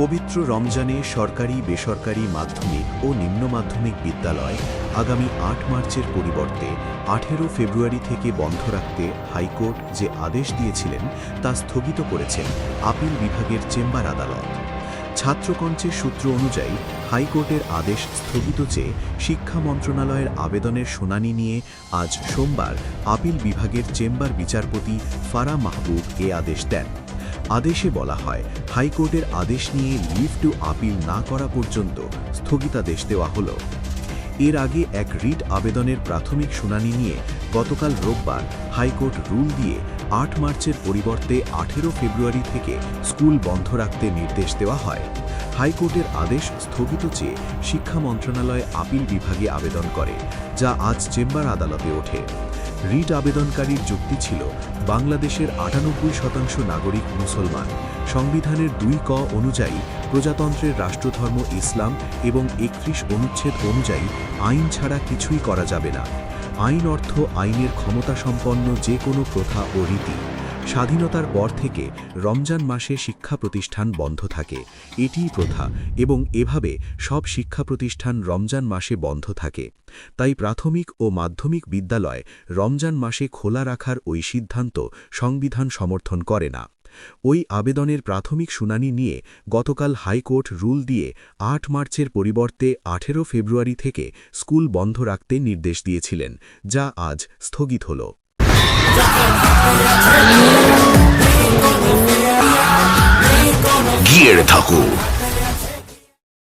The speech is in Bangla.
পবিত্র রমজানে সরকারি বেসরকারি মাধ্যমিক ও নিম্ন মাধ্যমিক বিদ্যালয় আগামী ৮ মার্চের পরিবর্তে ১৮ ফেব্রুয়ারি থেকে বন্ধ রাখতে হাইকোর্ট যে আদেশ দিয়েছিলেন তা স্থগিত করেছেন আপিল বিভাগের চেম্বার আদালত। ছাত্রকঞ্চের সূত্র অনুযায়ী হাইকোর্টের আদেশ স্থগিত চেয়ে শিক্ষা মন্ত্রণালয়ের আবেদনের শুনানি নিয়ে আজ সোমবার আপিল বিভাগের চেম্বার বিচারপতি ফারা মাহবুব এ আদেশ দেন। আদেশে বলা হয়, হাইকোর্টের আদেশ নিয়ে লিভ টু আপিল না করা পর্যন্ত স্থগিতাদেশ দেওয়া হলো। এর আগে এক রিট আবেদনের প্রাথমিক শুনানি নিয়ে গতকাল রোববার হাইকোর্ট রুল দিয়ে ৮ মার্চের পরিবর্তে ১৮ ফেব্রুয়ারি থেকে স্কুল বন্ধ রাখতে নির্দেশ দেওয়া হয়। হাইকোর্টের আদেশ স্থগিত চেয়ে শিক্ষা মন্ত্রণালয় আপিল বিভাগে আবেদন করে, যা আজ চেম্বার আদালতে ওঠে। রিট আবেদনকারীর যুক্তি ছিল, বাংলাদেশের ৯৮% নাগরিক মুসলমান, সংবিধানের ২ ক অনুযায়ী প্রজাতন্ত্রের রাষ্ট্রধর্ম ইসলাম এবং ৩১ অনুচ্ছেদ অনুযায়ী আইন ছাড়া কিছুই করা যাবে না। আইন অর্থ আইনের ক্ষমতাসম্পন্ন যে কোনো প্রথা ও রীতি। স্বাধীনতার পর থেকে রমজান মাসে শিক্ষা প্রতিষ্ঠান বন্ধ থাকে, এটিই প্রথা, এবং এভাবে সব শিক্ষা প্রতিষ্ঠান রমজান মাসে বন্ধ থাকে। তাই প্রাথমিক ও মাধ্যমিক বিদ্যালয় রমজান মাসে খোলা রাখার ওই সিদ্ধান্ত সংবিধান সমর্থন করে না। ওই আবেদনের প্রাথমিক শুনানি নিয়ে গতকাল হাইকোর্ট রুল দিয়ে ৮ মার্চের পরিবর্তে ১৮ ফেব্রুয়ারি থেকে স্কুল বন্ধ রাখতে নির্দেশ দিয়েছিলেন, যা আজ স্থগিত হল। গিয়ে থাকো।